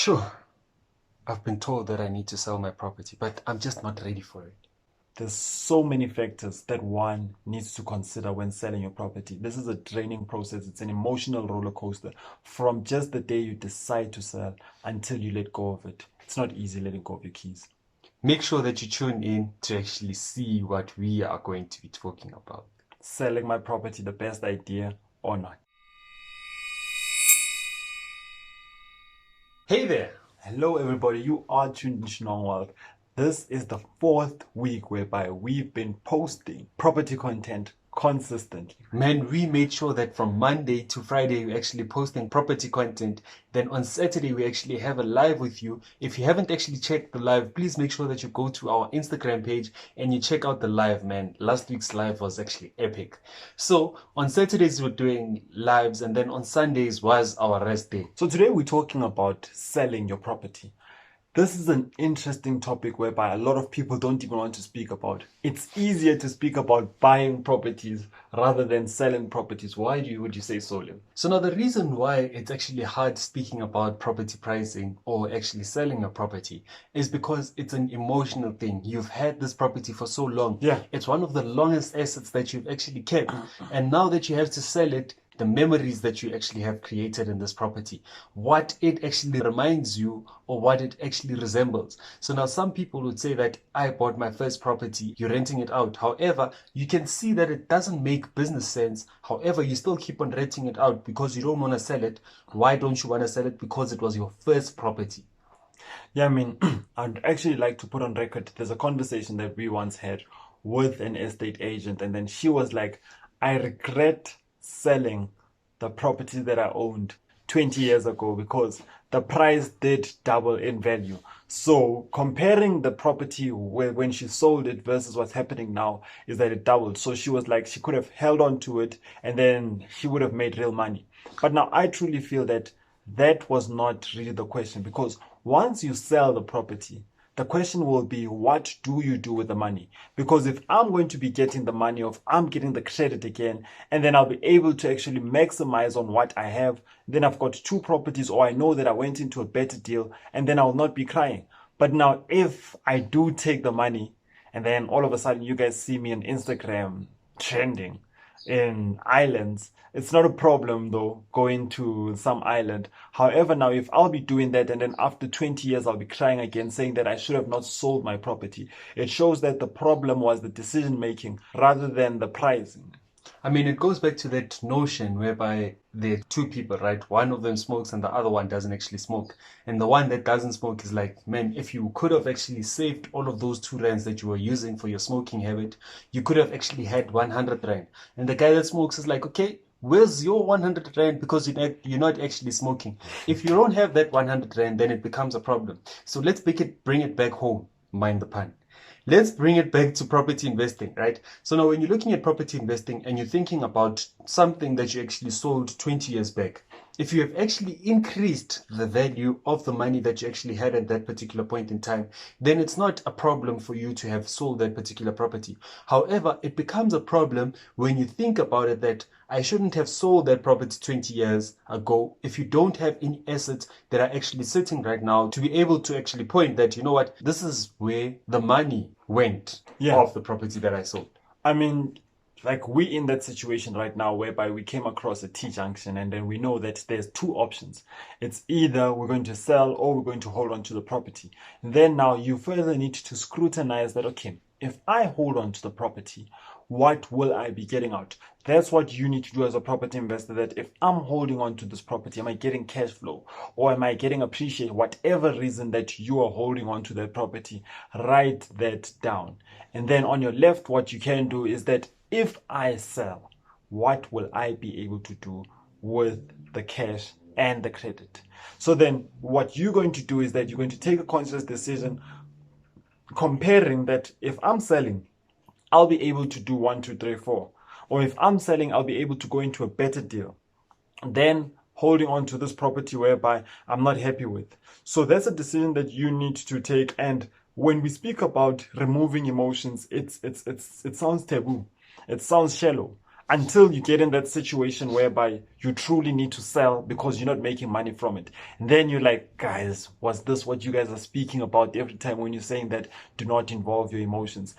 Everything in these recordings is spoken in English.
Sure, I've been told that I need to sell my property, but I'm just not ready for it. There's so many factors that one needs to consider when selling your property. This is a draining process. It's an emotional roller coaster from just the day you decide to sell until you let go of it. It's not easy letting go of your keys. Make sure that you tune in to actually see what we are going to be talking about. Selling my property, the best idea or not? Hey there! Hello, everybody. You are tuned into Shinong World. This is the fourth week whereby we've been posting property content consistently. Man, we made sure that from Monday to Friday we're actually posting property content. Then on Saturday we actually have a live with you. If you haven't actually checked the live, please make sure that you go to our Instagram page and you check out the live, man. Last week's live was actually epic. So on Saturdays we're doing lives, and then on Sundays was our rest day. So today we're talking about selling your property. This is an interesting topic whereby a lot of people don't even want to speak about. It's easier to speak about buying properties rather than selling properties. Why would you say so, Lim? So now the reason why it's actually hard speaking about property pricing or actually selling a property is because it's an emotional thing. You've had this property for so long. Yeah. It's one of the longest assets that you've actually kept. And now that you have to sell it, the memories that you actually have created in this property, what it actually reminds you or what it actually resembles. So now some people would say that I bought my first property, you're renting it out. However, you can see that it doesn't make business sense. However, you still keep on renting it out because you don't want to sell it. Why don't you want to sell it? Because it was your first property. Yeah, I mean, I'd actually like to put on record, there's a conversation that we once had with an estate agent, and then she was like, I regret selling the property that I owned 20 years ago because the price did double in value. So comparing the property when she sold it versus what's happening now is that it doubled. So she was like, she could have held on to it and then she would have made real money. But now I truly feel that that was not really the question, because once you sell the property, the question will be, what do you do with the money? Because if I'm going to be getting the money off, I'm getting the credit again, and then I'll be able to actually maximize on what I have. Then I've got two properties, or I know that I went into a better deal, and then I'll not be crying. But now if I do take the money, and then all of a sudden you guys see me on Instagram trending in islands, it's not a problem though, going to some island. However, now if I'll be doing that and then after 20 years I'll be crying again saying that I should have not sold my property, it shows that the problem was the decision making rather than the pricing. I mean, it goes back to that notion whereby there are two people, right? One of them smokes and the other one doesn't actually smoke. And the one that doesn't smoke is like, man, if you could have actually saved all of those 2 rands that you were using for your smoking habit, you could have actually had 100 rand. And the guy that smokes is like, okay, where's your 100 rand? Because you're not actually smoking. If you don't have that 100 rand, then it becomes a problem. So let's bring it back home, mind the pun. Let's bring it back to property investing, right? So now when you're looking at property investing and you're thinking about something that you actually sold 20 years back, if you have actually increased the value of the money that you actually had at that particular point in time, then it's not a problem for you to have sold that particular property. However, it becomes a problem when you think about it that I shouldn't have sold that property 20 years ago if you don't have any assets that are actually sitting right now to be able to actually point that, you know what, this is where the money went off the property that I sold. I mean, like we in that situation right now whereby we came across a T-junction and then we know that there's two options. It's either we're going to sell or we're going to hold on to the property. Then now you further need to scrutinize that, okay, if I hold on to the property, what will I be getting out? That's what you need to do as a property investor, that if I'm holding on to this property, am I getting cash flow or am I getting appreciation? Whatever reason that you are holding on to that property, write that down. And then on your left, what you can do is that if I sell, what will I be able to do with the cash and the credit? So then what you're going to do is that you're going to take a conscious decision comparing that if I'm selling, I'll be able to do 1, 2, 3, 4. Or if I'm selling, I'll be able to go into a better deal. Then holding on to this property whereby I'm not happy with. So that's a decision that you need to take. And when we speak about removing emotions, it sounds taboo. It sounds shallow. until you get in that situation whereby you truly need to sell because you're not making money from it. And then you're like, guys, was this what you guys are speaking about every time when you're saying that do not involve your emotions?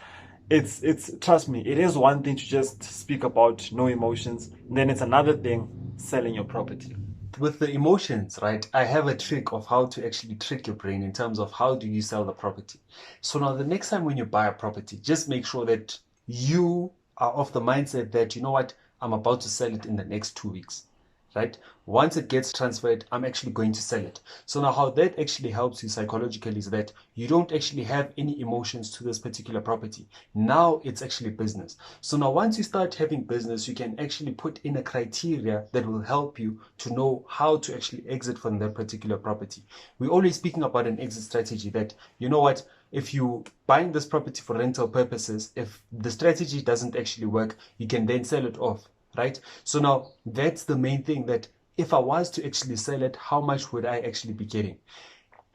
It's trust me, it is one thing to just speak about no emotions, and then it's another thing selling your property. With the emotions, right, I have a trick of how to actually trick your brain in terms of how do you sell the property. So now the next time when you buy a property, just make sure that you are of the mindset that, you know what, I'm about to sell it in the next 2 weeks, right? Once it gets transferred, I'm actually going to sell it. So now how that actually helps you psychologically is that you don't actually have any emotions to this particular property. Now it's actually business. So now once you start having business, you can actually put in a criteria that will help you to know how to actually exit from that particular property. We're always speaking about an exit strategy that, you know what, if you buying this property for rental purposes, if the strategy doesn't actually work, you can then sell it off. Right? So now that's the main thing, that if I was to actually sell it, how much would I actually be getting?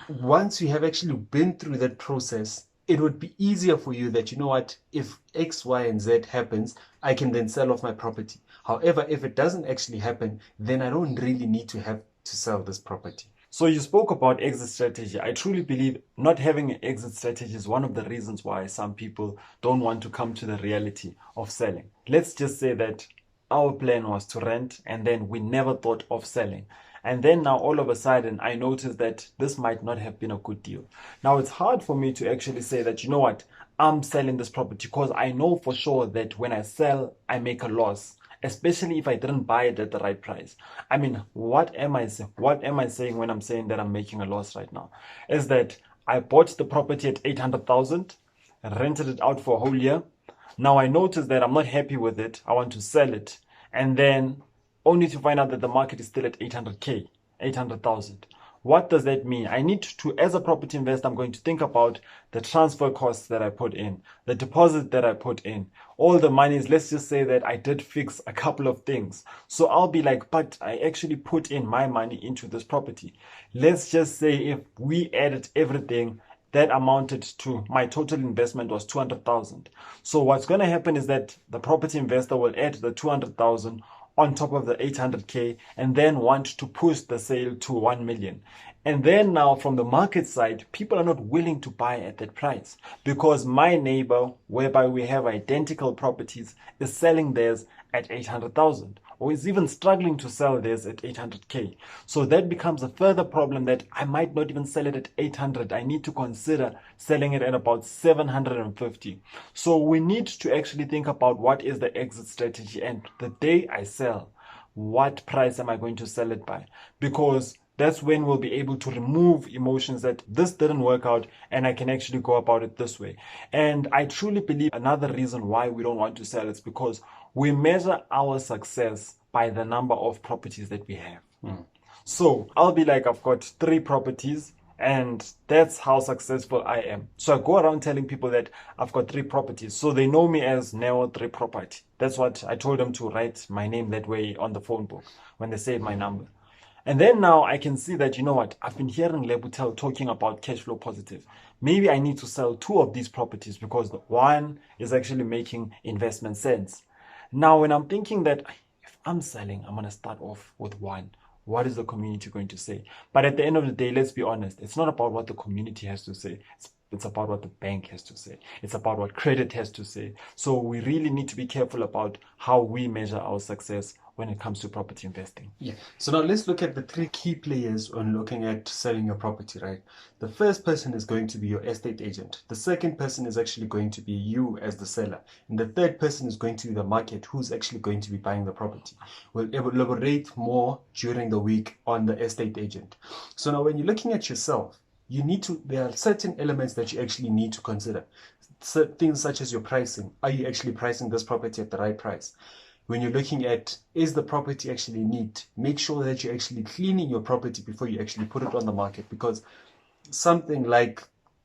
Once you have actually been through that process, it would be easier for you that, you know what, if X, Y, and Z happens, I can then sell off my property. However, if it doesn't actually happen, then I don't really need to have to sell this property. So you spoke about exit strategy. I truly believe not having an exit strategy is one of the reasons why some people don't want to come to the reality of selling. Let's just say that our plan was to rent and then we never thought of selling. And then now all of a sudden I noticed that this might not have been a good deal. Now it's hard for me to actually say that, you know what, I'm selling this property because I know for sure that when I sell, I make a loss, especially if I didn't buy it at the right price. I mean, what am I saying when I'm saying that I'm making a loss right now? Is that I bought the property at 800,000, rented it out for a whole year. Now I notice that I'm not happy with it. I want to sell it. And then only to find out that the market is still at 800K, 800,000. What does that mean? I need to, as a property investor, I'm going to think about the transfer costs that I put in, the deposit that I put in, all the monies. Let's just say that I did fix a couple of things. So I'll be like, but I actually put in my money into this property. Let's just say if we added everything, that amounted to, my total investment was 200,000. So what's going to happen is that the property investor will add the 200,000 on top of the 800K and then want to push the sale to 1 million. And then now from the market side, people are not willing to buy at that price because my neighbor, whereby we have identical properties, is selling theirs at 800,000 or is even struggling to sell theirs at 800K. So that becomes a further problem that I might not even sell it at 800. I need to consider selling it at about 750. So we need to actually think about what is the exit strategy, and the day I sell, what price am I going to sell it by? Because that's when we'll be able to remove emotions that this didn't work out and I can actually go about it this way. And I truly believe another reason why we don't want to sell is because we measure our success by the number of properties that we have. So I'll be like, I've got 3 properties and that's how successful I am. So I go around telling people that I've got 3 properties. So they know me as Neo 3 Property. That's what I told them, to write my name that way on the phone book when they save my number. And then now I can see that, you know what, I've been hearing Lebutel talking about cash flow positive. Maybe I need to sell 2 of these properties because the one is actually making investment sense. Now, when I'm thinking that if I'm selling, I'm going to start off with 1. What is the community going to say? But at the end of the day, let's be honest. It's not about what the community has to say. It's about what the bank has to say. It's about what credit has to say. So we really need to be careful about how we measure our success when it comes to property investing. Yeah. So now let's look at the 3 key players when looking at selling your property, right? The first person is going to be your estate agent. The second person is actually going to be you as the seller. And the third person is going to be the market, who's actually going to be buying the property. We'll elaborate more during the week on the estate agent. So now when you're looking at yourself, there are certain elements that you actually need to consider. Things such as your pricing. Are you actually pricing this property at the right price? When you're looking at, is the property actually neat? Make sure that you're actually cleaning your property before you actually put it on the market, because something like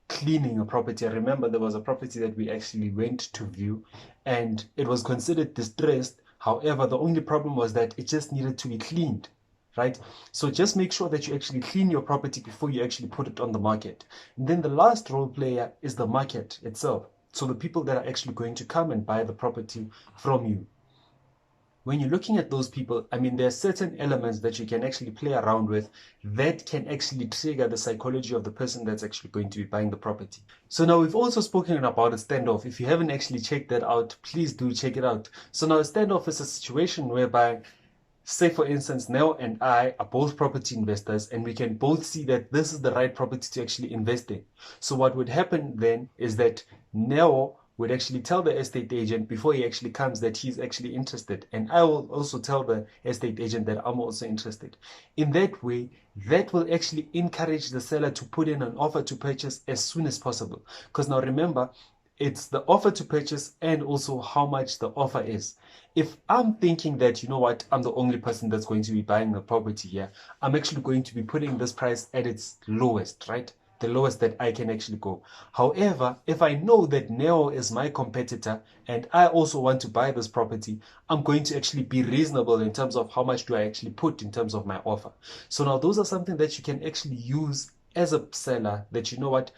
cleaning a property, I remember there was a property that we actually went to view and it was considered distressed. However, the only problem was that it just needed to be cleaned, right? So just make sure that you actually clean your property before you actually put it on the market. And then the last role player is the market itself. So the people that are actually going to come and buy the property from you. when you're looking at those people, I mean, there are certain elements that you can actually play around with that can actually trigger the psychology of the person that's actually going to be buying the property. So now we've also spoken about a standoff. If you haven't actually checked that out, please do check it out. So now a standoff is a situation whereby, say for instance, Neo and I are both property investors and we can both see that this is the right property to actually invest in. So what would happen then is that Neo would actually tell the estate agent before he actually comes that he's actually interested. And I will also tell the estate agent that I'm also interested. In that way, that will actually encourage the seller to put in an offer to purchase as soon as possible. Because now remember, it's the offer to purchase and also how much the offer is. If I'm thinking that, you know what, I'm the only person that's going to be buying the property here, I'm actually going to be putting this price at its lowest, right? The lowest that I can actually go. However, if I know that Neo is my competitor and I also want to buy this property, I'm going to actually be reasonable in terms of how much do I actually put in terms of my offer. So now those are something that you can actually use as a seller, that you know what,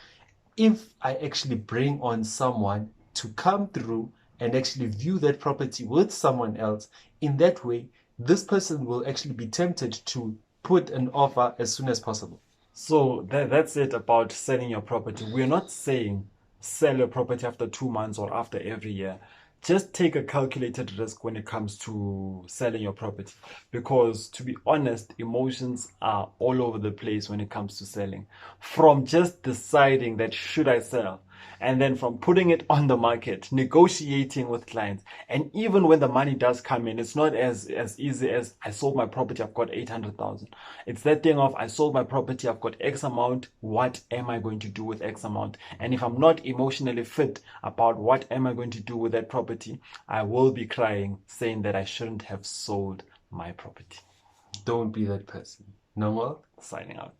if I actually bring on someone to come through and actually view that property with someone else, in that way, this person will actually be tempted to put an offer as soon as possible. So that's it about selling your property. We're not saying sell your property after 2 months or after every year. Just take a calculated risk when it comes to selling your property. Because to be honest, emotions are all over the place when it comes to selling. From just deciding that should I sell, and then from putting it on the market, negotiating with clients, and even when the money does come in, it's not as easy as I sold my property, I've got 800,000. It's that thing of I sold my property, I've got X amount, what am I going to do with X amount? And if I'm not emotionally fit about what am I going to do with that property, I will be crying saying that I shouldn't have sold my property. Don't be that person. No more. Signing out.